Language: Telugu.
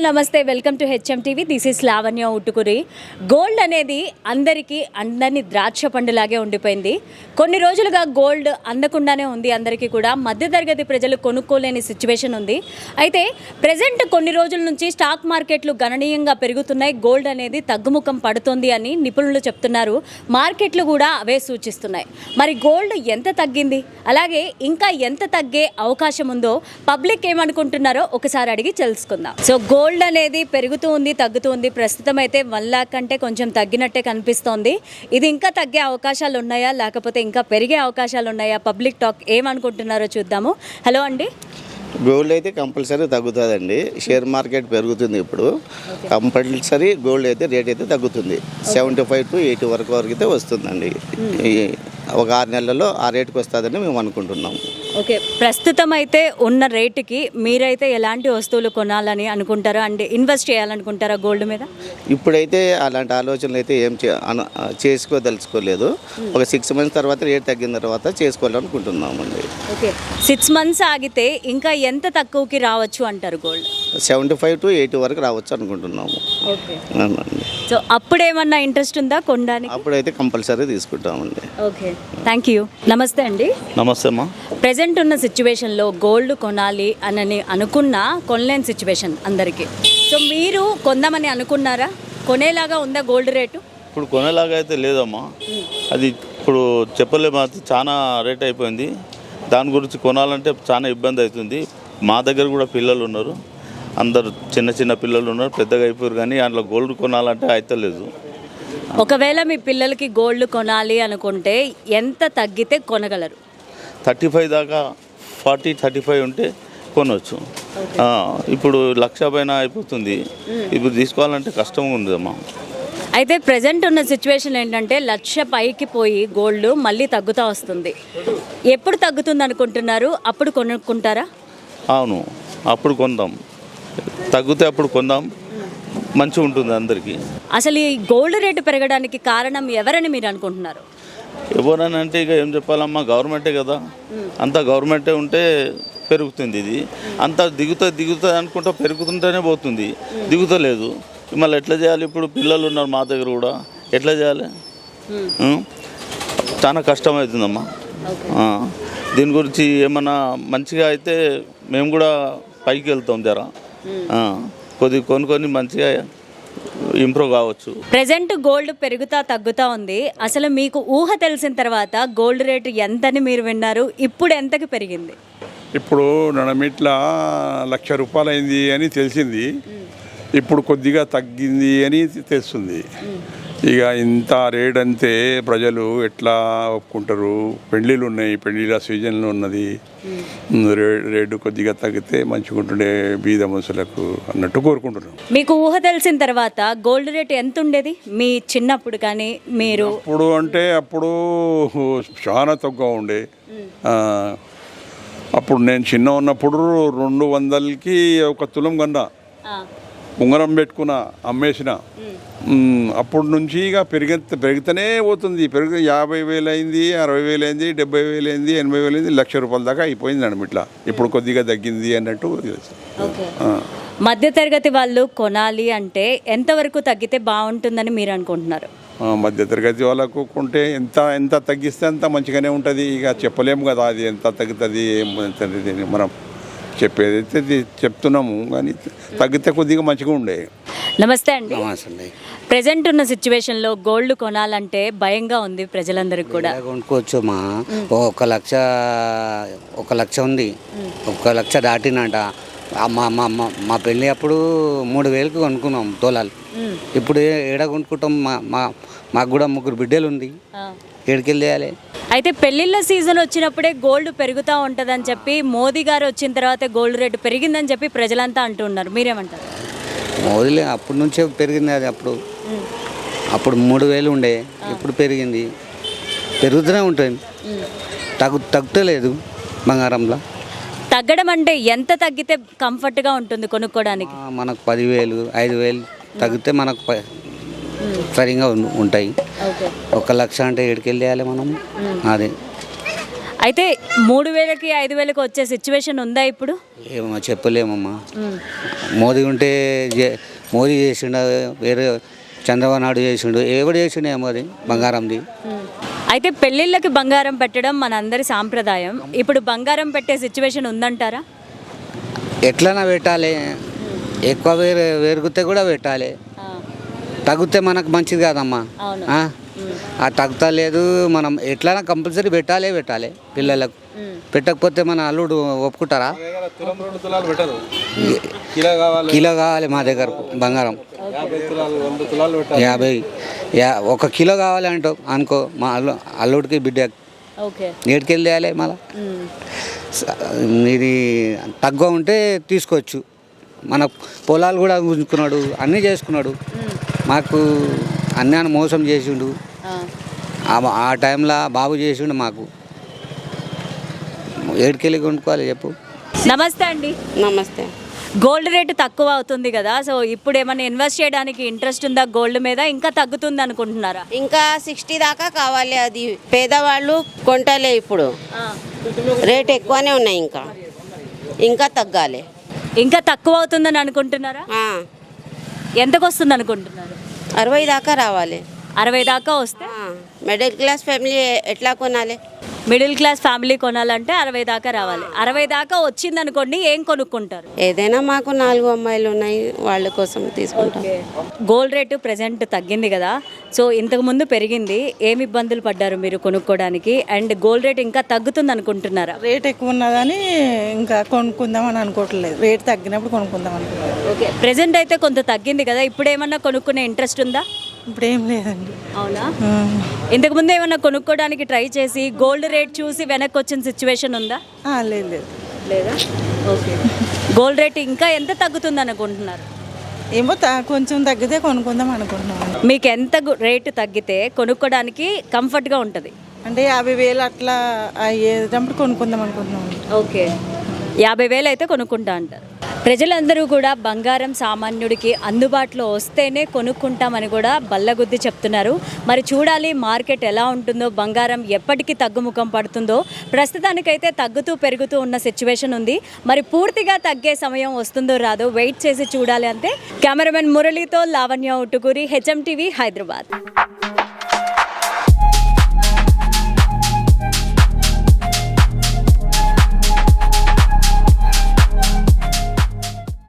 నమస్తే, welcome to HM TV. This is Lavanya Uttukuri. Gold అనేది అందరినీ ద్రాక్ష పండులాగే ఉండిపోయింది. కొన్ని రోజులుగా గోల్డ్ అందకుండానే ఉంది. అందరికీ కూడా మధ్యతరగతి ప్రజలు కొనుక్కోలేని సిచ్యువేషన్ ఉంది. అయితే ప్రజెంట్ కొన్ని రోజుల నుంచి స్టాక్ మార్కెట్లు గణనీయంగా పెరుగుతున్నాయి. గోల్డ్ అనేది తగ్గుముఖం పడుతుంది అని నిపుణులు చెప్తున్నారు. మార్కెట్లు కూడా అవే సూచిస్తున్నాయి. మరి గోల్డ్ ఎంత తగ్గింది, అలాగే ఇంకా ఎంత తగ్గే అవకాశం ఉందో పబ్లిక్ ఏమనుకుంటున్నారో ఒకసారి అడిగి తెలుసుకుందాం. సో గోల్డ్ అనేది పెరుగుతూ ఉంది, తగ్గుతూ ఉంది. ప్రస్తుతం అయితే 1 లాక్ కంటే కొంచెం తగ్గినట్టే కనిపిస్తోంది. ఇది ఇంకా తగ్గే అవకాశాలు ఉన్నాయా, లేకపోతే ఇంకా పెరిగే అవకాశాలు ఉన్నాయా? పబ్లిక్ టాక్ ఏమనుకుంటున్నారో చూద్దాము. హలో అండి. గోల్డ్ అయితే కంపల్సరీ తగ్గుతుందండి. షేర్ మార్కెట్ పెరుగుతుంది. ఇప్పుడు కంపల్సరీ గోల్డ్ అయితే రేట్ అయితే తగ్గుతుంది. 75 to 80 వరకు అయితే వస్తుందండి. ఒక 6 నెలల్లో ఆ రేటుకి వస్తుందని మేము అనుకుంటున్నాము. ఓకే, ప్రస్తుతం అయితే ఉన్న రేటుకి మీరైతే ఎలాంటి వస్తువులు కొనాలని అనుకుంటారా అండి? ఇన్వెస్ట్ చేయాలనుకుంటారా గోల్డ్ మీద? ఇప్పుడైతే అలాంటి ఆలోచనలు అయితే ఏం చేసుకోదలుచుకోలేదు. ఒక 6 months తర్వాత రేట్ తగ్గిన తర్వాత చేసుకోవాలనుకుంటున్నామండి. ఓకే, 6 months ఆగితే ఇంకా ఎంత తక్కువకి రావచ్చు అంటారు గోల్డ్? 75 to 80 వరకు రావచ్చు అనుకుంటున్నాము. ఓకే, సో అప్పుడేమన్నా ఇంట్రెస్ట్ ఉందా కొనడానికి? అప్పుడైతే కంపల్సరీ తీసుకుంటామండి. Okay, thank you. నమస్తే అండి. నమస్తే అమ్మా. ప్రజెంట్ ఉన్న సిచ్యువేషన్లో గోల్డ్ కొనాలి అని అనుకున్నా కొనలేని సిచ్యువేషన్ అందరికీ. సో మీరు కొందామని అనుకున్నారా? కొనేలాగా ఉందా గోల్డ్ రేటు? ఇప్పుడు కొనేలాగా అయితే లేదమ్మా. అది ఇప్పుడు చెప్పలేము, అది చాలా రేట్ అయిపోయింది. దాని గురించి కొనాలంటే చాలా ఇబ్బంది అవుతుంది. మా దగ్గర కూడా పిల్లలు ఉన్నారు, అందరు చిన్న చిన్న పిల్లలు ఉన్నారు, పెద్దగా అయిపోయారు. కానీ అందులో గోల్డ్ కొనాలంటే అయితే లేదు. ఒకవేళ మీ పిల్లలకి గోల్డ్ కొనాలి అనుకుంటే ఎంత తగ్గితే కొనగలరు? 35 దాకా, 40-35 ఉంటే కొనవచ్చు. ఇప్పుడు 1,00,000 పైన అయిపోతుంది. ఇప్పుడు తీసుకోవాలంటే కష్టంగా ఉందమ్మా. అయితే ప్రజెంట్ ఉన్న సిచ్యువేషన్ ఏంటంటే 1,00,000 పైకి పోయి గోల్డ్ మళ్ళీ తగ్గుతూ వస్తుంది. ఎప్పుడు తగ్గుతుంది అనుకుంటున్నారు? అప్పుడు కొనుక్కుంటారా? అవును, అప్పుడు కొందాం. తగ్గితే అప్పుడు కొందాం, మంచిగా ఉంటుంది అందరికీ. అసలు ఈ గోల్డ్ రేటు పెరగడానికి కారణం ఎవరని మీరు అనుకుంటున్నారు? ఎవరని అంటే ఇక ఏం చెప్పాలమ్మా, గవర్నమెంటే కదా. అంతా గవర్నమెంటే ఉంటే పెరుగుతుంది. ఇది అంతా దిగుతుంది అనుకుంటా పెరుగుతుంటేనే పోతుంది, దిగుతలేదు. మళ్ళీ ఎట్లా చేయాలి? ఇప్పుడు పిల్లలు ఉన్నారు మా దగ్గర కూడా, ఎట్లా చేయాలి? చాలా కష్టమవుతుందమ్మా. దీని గురించి ఏమన్నా మంచిగా అయితే మేము కూడా పైకి వెళ్తాం. జర కొన్ని మంచిగా ఇంప్రూవ్ కావచ్చు. ప్రెజెంట్ గోల్డ్ పెరుగుతా తగ్గుతూ ఉంది. అసలు మీకు ఊహ తెలిసిన తర్వాత గోల్డ్ రేటు ఎంతని మీరు విన్నారు? ఇప్పుడు ఎంతకి పెరిగింది? ఇప్పుడు నడమిట్ల 1,00,000 రూపాయలు అయింది అని తెలిసింది. ఇప్పుడు కొద్దిగా తగ్గింది అని తెలుస్తుంది. ఇక ఇంత రేట్ అంతే ప్రజలు ఎట్లా ఒప్పుకుంటారు? పెళ్ళిళ్ళు ఉన్నాయి, పెళ్ళిళ్ళ సీజన్లో ఉన్నది. రేటు కొద్దిగా తగ్గితే మంచిగా ఉంటుండే బీద మనుషులకు అన్నట్టు కోరుకుంటున్నాం. మీకు ఊహ తెలిసిన తర్వాత గోల్డ్ రేట్ ఎంత ఉండేది మీ చిన్నప్పుడు? కానీ మీరు అప్పుడు అంటే అప్పుడు చాలా తక్కువ ఉండే. అప్పుడు నేను చిన్న ఉన్నప్పుడు 200కి 1 తులం కన్నా ఉంగరం పెట్టుకున్నా, అమ్మేసిన. అప్పటి నుంచి ఇక పెరుగుతూనే పోతుంది. 50,000 అయింది, 60,000 అయింది, 70,000 అయింది, 80,000 అయింది, 1,00,000 రూపాయల దాకా అయిపోయింది అన్నమాట. ఇట్లా ఇప్పుడు కొద్దిగా తగ్గింది అన్నట్టు. మధ్యతరగతి వాళ్ళు కొనాలి అంటే ఎంతవరకు తగ్గితే బాగుంటుందని మీరు అనుకుంటున్నారు? మధ్యతరగతి వాళ్ళకు కొంటే ఎంత తగ్గిస్తే అంత మంచిగానే ఉంటుంది. ఇక చెప్పలేము కదా అది ఎంత తగ్గుతుంది ఏం మనం చెప్పేదైతే చెప్తున్నాము, కానీ తగ్గితే కొద్దిగా మంచిగా ఉండే. నమస్తే అండి. ప్రెజెంట్ ఉన్న సిచ్యువేషన్లో గోల్డ్ కొనాలంటే భయంగా ఉంది ప్రజలందరికీ కూడా. కొనుక్కోవచ్చు మా 1,00,000 ఉంది, 1,00,000 దాటినట. మా పెళ్ళి అప్పుడు 3,000కి కొనుక్కున్నాం తోలాలు. ఇప్పుడు ఏడ కొనుక్కుంటాం? మాకు కూడా 3 బిడ్డలు ఉంది, ఏడికెళ్ళి చేయాలి? అయితే పెళ్ళిళ్ళ సీజన్ వచ్చినప్పుడే గోల్డ్ పెరుగుతూ ఉంటుందని చెప్పి మోదీ గారు వచ్చిన తర్వాత గోల్డ్ రేటు పెరిగిందని చెప్పి ప్రజలంతా అంటున్నారు. మీరేమంటారు? మోదీ అప్పటి నుంచే పెరిగింది. అది అప్పుడు 3,000 ఉండే, ఇప్పుడు పెరిగింది, పెరుగుతూనే ఉంటుంది, తగ్గలేదు బంగారంలో. తగ్గడం అంటే ఎంత తగ్గితే కంఫర్ట్గా ఉంటుంది కొనుక్కోవడానికి? మనకు 10,000, 5,000 తగ్గితే మనకు సరిగా ఉంటాయి. 1,00,000 అంటే ఏడుకెళ్ళి వేయాలి మనం. అదే అయితే 3,000కి 5,000కి వచ్చే సిచ్యువేషన్ ఉందా ఇప్పుడు? ఏమమ్మా చెప్పలేమమ్మా. మోదీ ఉంటే మోదీ చేసిండు, వేరే చంద్రబాబు నాయుడు చేసిండు, ఎవడు చేసిండే మరి బంగారంది. అయితే పెళ్ళిళ్ళకి బంగారం పెట్టడం మన అందరి సాంప్రదాయం. ఇప్పుడు బంగారం పెట్టే సిచ్యువేషన్ ఉందంటారా? ఎట్లనా పెట్టాలి, ఎక్కువ పెరిగితే కూడా పెట్టాలి, తగ్గితే మనకు మంచిది కాదమ్మా. అవును. ఆ తగ్గుతా లేదు, మనం ఎట్లైనా కంపల్సరీ పెట్టాలి పిల్లలకు. పెట్టకపోతే మన అల్లుడు ఒప్పుకుంటారా? కిలో కావాలి మా దగ్గర బంగారం, 50 1 కిలో కావాలి అంటావు అనుకో, మా అల్లుడికి బిడ్డ ఓకే. ఏడుకెళ్ళి తేయాలి మళ్ళా. ఇది తక్కువ ఉంటే తీసుకోవచ్చు. మన పొలాలు కూడా ఉంచుకున్నాడు, అన్నీ చేసుకున్నాడు, మాకు అన్నీ మోసం చేసిండు. ఆ టైంలో బాబు చేసిండు, మాకు ఏడుకెళ్ళి కొనుక్కోవాలి చెప్పు. నమస్తే అండి. నమస్తే. గోల్డ్ రేటు తక్కువ అవుతుంది కదా, సో ఇప్పుడు ఏమైనా ఇన్వెస్ట్ చేయడానికి ఇంట్రెస్ట్ ఉందా గోల్డ్ మీద? ఇంకా తగ్గుతుంది అనుకుంటున్నారా? ఇంకా 60 దాకా కావాలి. అది పేదవాళ్ళు కొంటలే, ఇప్పుడు రేట్ ఎక్కువనే ఉన్నాయి, ఇంకా తగ్గాలి. ఇంకా తక్కువ అవుతుందని అనుకుంటున్నారా? ఆ, ఎంతకు వస్తుంది అనుకుంటున్నారు? 60 దాకా రావాలి. 60 దాకా వస్తే మిడిల్ క్లాస్ ఫ్యామిలీ ఎట్లా కొనాలి? మిడిల్ క్లాస్ ఫ్యామిలీ కొనాలంటే 60 దాకా రావాలి. 60 దాకా వచ్చింది అనుకోండి, ఏం కొనుక్కుంటారు? ఏదైనా మాకు 4 అమ్మాయిలు ఉన్నాయి, వాళ్ళ కోసం తీసుకుంటాం. గోల్డ్ రేటు ప్రెజెంట్ తగ్గింది కదా, సో ఇంతకు ముందు పెరిగింది, ఏమి ఇబ్బందులు పడ్డారు మీరు కొనుక్కోవడానికి? అండ్ గోల్డ్ రేట్ ఇంకా తగ్గుతుంది అనుకుంటున్నారా? రేట్ ఎక్కువ ఉన్నదని ఇంకా కొనుక్కుందామని అనుకోవట్లేదు. రేట్ తగ్గినప్పుడు కొనుక్కుందాం అనుకుంటున్నాం. ఓకే. ప్రెజెంట్ అయితే కొంత తగ్గింది కదా, ఇప్పుడు ఏమన్నా కొనుక్కునే ఇంట్రెస్ట్ ఉందా? ఇప్పుడు ఏం లేదండి. అవునా? ఇంతకుముందు ఏమన్నా కొనుక్కోవడానికి ట్రై చేసి గోల్డ్ రేట్ చూసి వెనక్కి వచ్చిన సిచ్యువేషన్ ఉందా? లేదు. లేదా? ఓకే. గోల్డ్ రేట్ ఇంకా ఎంత తగ్గుతుంది అనుకుంటున్నారు? ఏమో కొంచెం తగ్గితే కొనుక్కుందాం అనుకుంటున్నాం. మీకు ఎంత రేటు తగ్గితే కొనుక్కోవడానికి కంఫర్ట్గా ఉంటుంది? అంటే 50,000 అట్లా అయ్యేటప్పుడు కొనుక్కుందాం అనుకుంటున్నాం. ఓకే. 50,000 అయితే కొనుక్కుంటా అంటారు. ప్రజలందరూ కూడా బంగారం సామాన్యుడికి అందుబాటులో వస్తేనే కొనుక్కుంటామని కూడా బల్లగుద్ది చెప్తున్నారు. మరి చూడాలి మార్కెట్ ఎలా ఉంటుందో, బంగారం ఎప్పటికీ తగ్గుముఖం పడుతుందో. ప్రస్తుతానికైతే తగ్గుతూ పెరుగుతూ ఉన్న సిచ్యువేషన్ ఉంది. మరి పూర్తిగా తగ్గే సమయం వస్తుందో రాదో వెయిట్ చేసి చూడాలి అంతే. కెమెరామెన్ మురళితో లావణ్య ఉట్టుకూరి, హెచ్ఎం టీవీ, హైదరాబాద్.